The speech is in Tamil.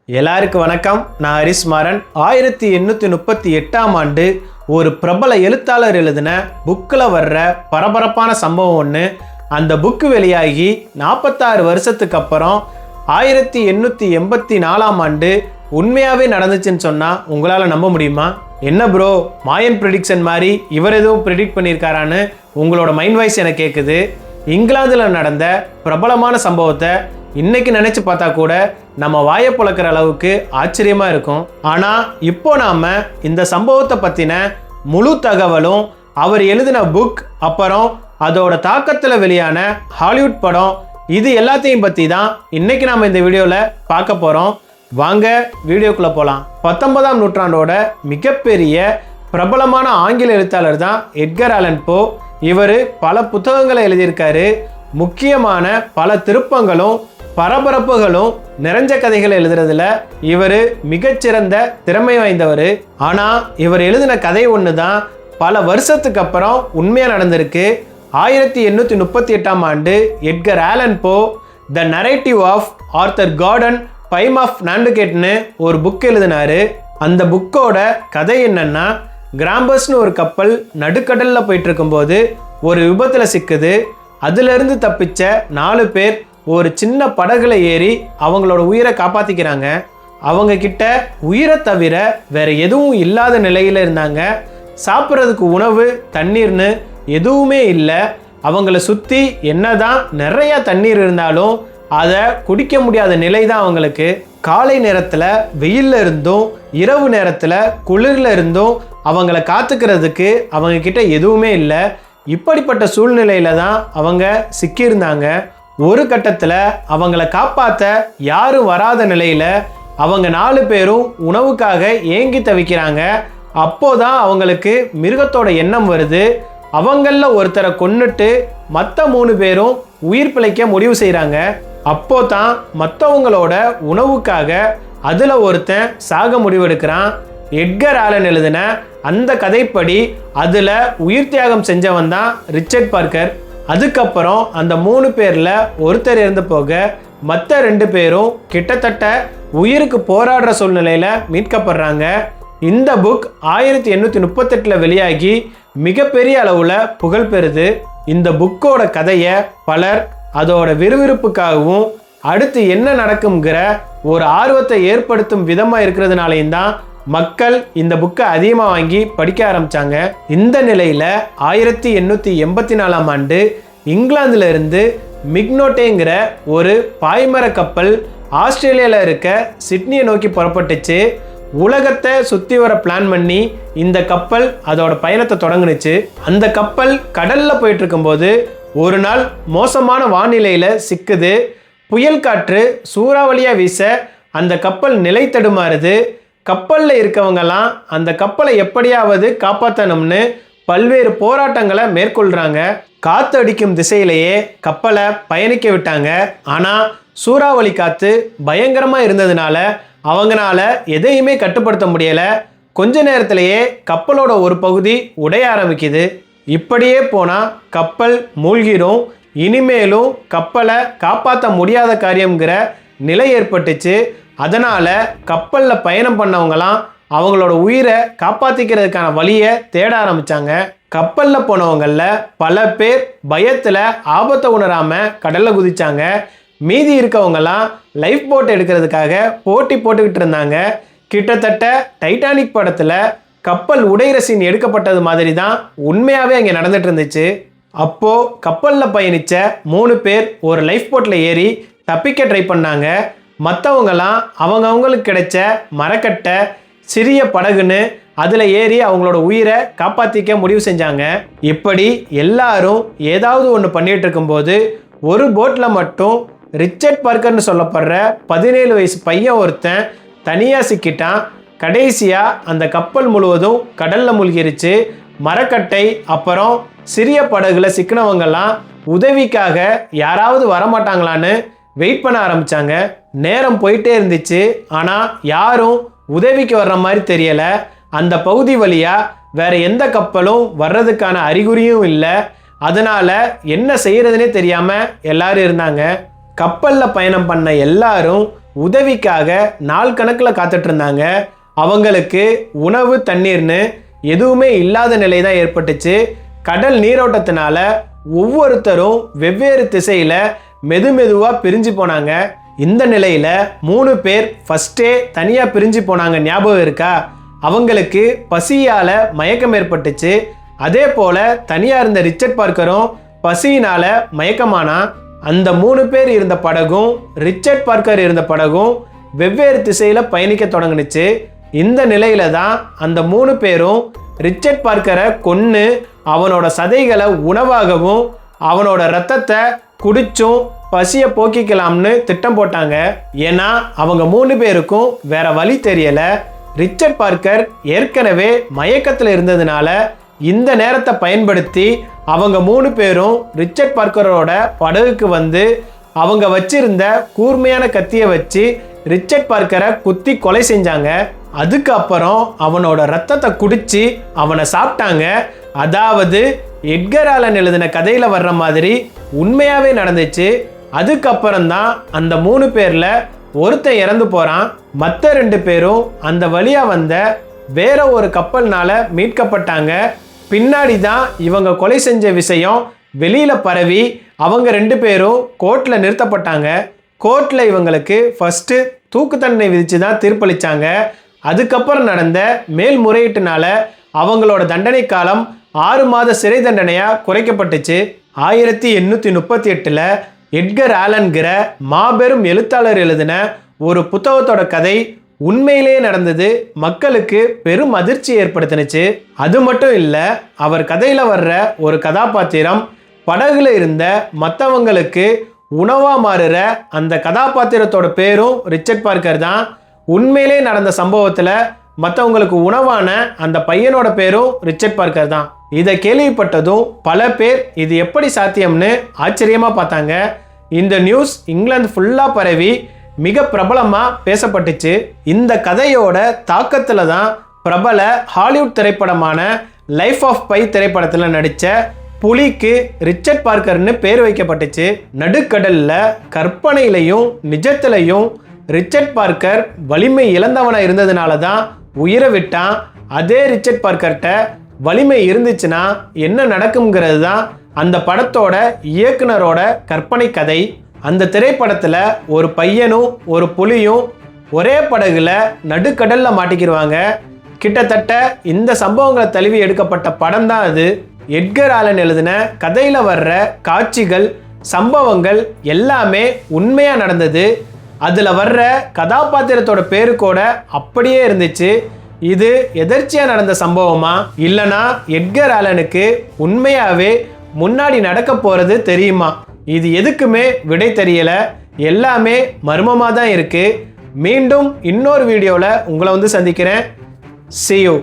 எல்லாருக்கும் வணக்கம். நான் ஹரிஸ் மாறன். 1838ஆம் ஆண்டு ஒரு பிரபல எழுத்தாளர் எழுதின புக்கில் வர்ற பரபரப்பான சம்பவம் ஒன்று. அந்த புக்கு வெளியாகி 46 வருஷத்துக்கு அப்புறம் 1884ஆம் ஆண்டு உண்மையாகவே நடந்துச்சுன்னு சொன்னால் உங்களால் நம்ப முடியுமா? என்ன ப்ரோ, மாயன் ப்ரெடிக்ஷன் மாதிரி இவர் எதுவும் ப்ரெடிக்ட் பண்ணியிருக்காரான்னு உங்களோட மைண்ட் வாய்ஸ் எனக்கு கேட்குது. இங்கிலாந்தில் நடந்த பிரபலமான சம்பவத்தை இன்னைக்கு நினைச்சு பார்த்தா கூட நம்ம வாயை பொளக்கிற அளவுக்கு ஆச்சரியமா இருக்கும். ஆனா இப்போ நாம இந்த சம்பவத்தை பத்தின முழு தகவலும், அவர் எழுதின புக், அப்புறம் அதோட தாக்கத்துல வெளியான ஹாலிவுட் படம், இது எல்லாத்தையும் பத்தி தான் இன்னைக்கு நாம இந்த வீடியோல பார்க்க போறோம். வாங்க வீடியோக்குள்ள போலாம். 19ஆம் நூற்றாண்டோட மிகப்பெரிய பிரபலமான ஆங்கில எழுத்தாளர் தான் எட்கர் ஆலன் போ. இவர் பல புத்தகங்களை எழுதியிருக்காரு. முக்கியமான பல திருப்பங்களும் பரபரப்புகளும் நிறைஞ்ச கதைகள் எழுதுறதுல இவர் மிகச்சிறந்த திறமை வாய்ந்தவர். ஆனால் இவர் எழுதின கதை ஒன்று தான் பல வருஷத்துக்கு அப்புறம் உண்மையாக நடந்திருக்கு. 1838ஆம் ஆண்டு Edgar Allan Poe the narrative of Arthur Gordon Pym of நாண்டுகேட்னு ஒரு புக் எழுதினாரு. அந்த புக்கோட கதை என்னன்னா, கிராம்பஸ்னு ஒரு கப்பல் நடுக்கடலில் போயிட்டு இருக்கும்போது ஒரு விபத்தில் சிக்குது. அதிலிருந்து தப்பிச்ச 4 பேர் ஒரு சின்ன படகுல ஏறி அவங்களோட உயிரை காப்பாற்றிக்கிறாங்க. அவங்க கிட்ட உயிரை தவிர வேற எதுவும் இல்லாத நிலையில் இருந்தாங்க. சாப்பிட்றதுக்கு உணவு, தண்ணீர்னு எதுவுமே இல்லை. அவங்கள சுற்றி என்னதான் நிறைய தண்ணீர் இருந்தாலும் அதை குடிக்க முடியாத நிலை தான் அவங்களுக்கு. காலை நேரத்தில் வெயிலில் இருந்தும் இரவு நேரத்தில் குளிரில் இருந்தும் அவங்கள காத்துக்கிறதுக்கு அவங்க கிட்ட எதுவுமே இல்லை. இப்படிப்பட்ட சூழ்நிலையில தான் அவங்க சிக்கியிருந்தாங்க. ஒரு கட்டத்தில் அவங்கள காப்பாற்ற யாரும் வராத நிலையில் அவங்க 4 பேரும் உணவுக்காக ஏங்கி தவிக்கிறாங்க. அப்போதான் அவங்களுக்கு மிருகத்தோட எண்ணம் வருது. அவங்களில் ஒருத்தரை கொன்னுட்டு மற்ற 3 பேரும் உயிர் பிழைக்க முடிவு செய்கிறாங்க. அப்போ தான் மற்றவங்களோட உணவுக்காக அதில் ஒருத்தன் சாக முடிவெடுக்கிறான். எட்கர் ஆலன் எழுதின அந்த கதைப்படி அதில் உயிர் தியாகம் செஞ்சவன் தான் ரிச்சர்ட் பார்க்கர். அதுக்கப்புறம் அந்த 3 பேரில் ஒருத்தர் இறந்து போக மற்ற 2 பேரும் கிட்டத்தட்ட உயிருக்கு போராடுற சூழ்நிலையில் மீட்கப்படுறாங்க. இந்த புக் 1838 வெளியாகி மிகப்பெரிய அளவில் புகழ் பெறுது. இந்த புக்கோட கதையை பலர் அதோட விறுவிறுப்புக்காகவும் அடுத்து என்ன நடக்குங்கிற ஒரு ஆர்வத்தை ஏற்படுத்தும் விதமாக இருக்கிறதுனாலையும் தான் மக்கள் இந்த புக்கை அதிகமாக வாங்கி படிக்க ஆரம்பித்தாங்க. இந்த நிலையில் 1884ஆம் ஆண்டு இங்கிலாந்துல இருந்து மிக்னோட்டேங்கிற ஒரு பாய்மர கப்பல் ஆஸ்திரேலியாவில் இருக்க சிட்னியை நோக்கி புறப்பட்டுச்சு. உலகத்தை சுற்றி வர பிளான் பண்ணி இந்த கப்பல் அதோட பயணத்தை தொடங்குனுச்சு. அந்த கப்பல் கடலில் போயிட்டு இருக்கும்போது ஒரு நாள் மோசமான வானிலையில் சிக்குது. புயல் காற்று சூறாவளியாக வீச அந்த கப்பல் நிலை தடுமாறுது. கப்பலில் இருக்கவங்கலாம் அந்த கப்பலை எப்படியாவது காப்பாற்றணும்னு பல்வேறு போராட்டங்களை மேற்கொள்கிறாங்க. காற்று அடிக்கும் திசையிலேயே கப்பலை பயணிக்க விட்டாங்க. ஆனால் சூறாவளி காற்று பயங்கரமாக இருந்ததுனால அவங்களால எதையுமே கட்டுப்படுத்த முடியலை. கொஞ்ச நேரத்திலேயே கப்பலோட ஒரு பகுதி உடைய ஆரம்பிக்குது. இப்படியே போனால் கப்பல் மூழ்கிடும். இனிமேலும் கப்பலை காப்பாற்ற முடியாத காரியங்கிற நிலை ஏற்பட்டுச்சு. அதனால் கப்பலில் பயணம் பண்ணவங்களாம் அவங்களோட உயிரை காப்பாற்றிக்கிறதுக்கான வழியை தேட ஆரம்பித்தாங்க. கப்பலில் போனவங்களில் பல பேர் பயத்தில் ஆபத்தை உணராமல் கடலில் குதித்தாங்க. மீதி இருக்கவங்கலாம் லைஃப் போட் எடுக்கிறதுக்காக போட்டி போட்டுக்கிட்டு இருந்தாங்க. கிட்டத்தட்ட டைட்டானிக் படத்தில் கப்பல் உடையிற சீன் எடுக்கப்பட்டது மாதிரி தான் உண்மையாகவே அங்கே நடந்துட்டு இருந்துச்சு. அப்போது கப்பலில் பயணித்த 3 பேர் ஒரு லைஃப் போட்டில் ஏறி தப்பிக்க ட்ரை பண்ணாங்க. மற்றவங்களாம் அவங்களுக்கு கிடைச்ச மரக்கட்டை, சிறிய படகுன்னு அதில் ஏறி அவங்களோட உயிரை காப்பாற்றிக்க முடிவு செஞ்சாங்க. இப்படி எல்லாரும் ஏதாவது ஒன்று பண்ணிகிட்டு இருக்கும்போது ஒரு போட்டில் மட்டும் ரிச்சர்ட் பார்க்கர்னு சொல்லப்படுற 17 வயசு பையன் ஒருத்தன் தனியாக சிக்கிட்டான். கடைசியாக அந்த கப்பல் முழுவதும் கடலில் மூழ்கிருச்சு. மரக்கட்டை அப்புறம் சிறிய படகுல சிக்கினவங்கெல்லாம் உதவிக்காக யாராவது வரமாட்டாங்களான்னு வெயிட் பண்ண ஆரம்பித்தாங்க. நேரம் போயிட்டே இருந்துச்சு. ஆனால் யாரும் உதவிக்கு வர்ற மாதிரி தெரியலை. அந்த பகுதி வழியாக வேற எந்த கப்பலும் வர்றதுக்கான அறிகுறியும் இல்லை. அதனால் என்ன செய்கிறதுனே தெரியாமல் எல்லாரும் இருந்தாங்க. கப்பலில் பயணம் பண்ண எல்லாரும் உதவிக்காக நாள் கணக்கில் காத்துட்டு இருந்தாங்க. அவங்களுக்கு உணவு தண்ணீர்னு எதுவுமே இல்லாத நிலை தான் ஏற்பட்டுச்சு. கடல் நீரோட்டத்தினால ஒவ்வொருத்தரும் வெவ்வேறு திசையில் மெதுவாக பிரிஞ்சு போனாங்க. இந்த நிலையில் 3 பேர் ஃபஸ்ட்டே தனியாக பிரிஞ்சு போனாங்க, ஞாபகம் இருக்கா? அவங்களுக்கு பசியால் மயக்கம் ஏற்பட்டுச்சு. அதே போல் தனியாக இருந்த ரிச்சர்ட் பார்க்கரும் பசியினால் மயக்கமானா. அந்த 3 பேர் இருந்த படகும் ரிச்சர்ட் பார்க்கர் இருந்த படகும் வெவ்வேறு திசையில் பயணிக்க தொடங்குனுச்சு. இந்த நிலையில தான் அந்த 3 பேரும் ரிச்சர்ட் பார்க்கரை கொன்று அவனோட சதைகளை உணவாகவும் அவனோட ரத்தத்தை குடிச்சும் பசியை போக்கிக்கலாம்னு திட்டம் போட்டாங்க. ஏன்னா அவங்க 3 பேருக்கும் வேற வழி தெரியல. ரிச்சர்ட் பார்க்கர் ஏற்கனவே மயக்கத்தில் இருந்ததுனால இந்த நேரத்தை பயன்படுத்தி அவங்க 3 பேரும் ரிச்சர்ட் பார்க்கரோட படகுக்கு வந்து அவங்க வச்சிருந்த கூர்மையான கத்தியை வச்சு ரிச்சர்ட் பார்க்கரை குத்தி கொலை செஞ்சாங்க. அதுக்கப்புறம் அவனோட ரத்தத்தை குடிச்சு அவனை சாப்பிட்டாங்க. அதாவது எட்கர் ஆலன் எழுதின கதையில் வர்ற மாதிரி உண்மையாகவே நடந்துச்சு. அதுக்கப்புறம் தான் அந்த 3 பேரில் ஒருத்தன் இறந்து போகிறான். மற்ற 2 பேரும் அந்த வழியாக வந்த வேற ஒரு கப்பல்னால மீட்கப்பட்டாங்க. பின்னாடி தான் இவங்க கொலை செஞ்ச விஷயம் வெளியில் பரவி அவங்க 2 பேரும் கோர்ட்டில் நிறுத்தப்பட்டாங்க. கோர்ட்டில் இவங்களுக்கு ஃபஸ்ட்டு தூக்கு தண்டனை விதித்து தான் தீர்ப்பளித்தாங்க. அதுக்கப்புறம் நடந்த மேல்முறையீட்டுனால அவங்களோட தண்டனை காலம் 6 மாத சிறை தண்டனையாக குறைக்கப்பட்டுச்சு. 1838 எட்கர் ஆலன்கிற மாபெரும் எழுத்தாளர் எழுதின ஒரு புத்தகத்தோட கதை உண்மையிலேயே நடந்தது மக்களுக்கு பெரும் அதிர்ச்சி ஏற்படுத்தினுச்சு. அது மட்டும் இல்லை, அவர் கதையில் வர்ற ஒரு கதாபாத்திரம் படகுல இருந்த மற்றவங்களுக்கு உணவாக மாறுற அந்த கதாபாத்திரத்தோட பேரும் ரிச்சர்ட் பார்க்கர் தான். உண்மையிலே நடந்த சம்பவத்தில் மற்றவங்களுக்கு உணவான அந்த பையனோட பேரும் ரிச்சர்ட் பார்க்கர் தான். இதை கேள்விப்பட்டதும் பல பேர் இது எப்படி சாத்தியம்னு ஆச்சரியமாக பார்த்தாங்க. இந்த நியூஸ் இங்கிலாந்து ஃபுல்லாக பரவி மிக பிரபலமாக பேசப்பட்டுச்சு. இந்த கதையோட தாக்கத்தில் தான் பிரபல ஹாலிவுட் திரைப்படமான லைஃப் ஆஃப் பை திரைப்படத்தில் நடித்த புலிக்கு ரிச்சர்ட் பார்க்கர்னு பேர் வைக்கப்பட்டுச்சு. நடுக்கடலில் கற்பனையிலையும் நிஜத்திலையும் ரிச்சர்ட் பார்க்கர் வலிமை இழந்தவனாக இருந்ததுனால தான் உயிரை விட்டான். அதே ரிச்சர்ட் பார்க்கர்கிட்ட வலிமை இருந்துச்சுன்னா என்ன நடக்குங்கிறது தான் அந்த படத்தோட இயக்குனரோட கற்பனை கதை. அந்த திரைப்படத்தில் ஒரு பையனும் ஒரு புலியும் ஒரே படகுல நடுக்கடலில் மாட்டிக்கிடுவாங்க. கிட்டத்தட்ட இந்த சம்பவங்களை தழுவி எடுக்கப்பட்ட படம் தான் அது. எட்கர் ஆலன் எழுதின கதையில் வர்ற காட்சிகள் சம்பவங்கள் எல்லாமே உண்மையாக நடந்தது. அதில் வர்ற கதாபாத்திரத்தோட பேரு கூட அப்படியே இருந்துச்சு. இது எதர்ச்சியாக நடந்த சம்பவமா இல்லைனா எட்கர் ஆலனுக்கு உண்மையாகவே முன்னாடி நடக்க போகிறது தெரியுமா? இது எதுக்குமே விடை தெரியலை. எல்லாமே மர்மமாக தான் இருக்குது. மீண்டும் இன்னொரு வீடியோவில் உங்களை வந்து சந்திக்கிறேன். See you.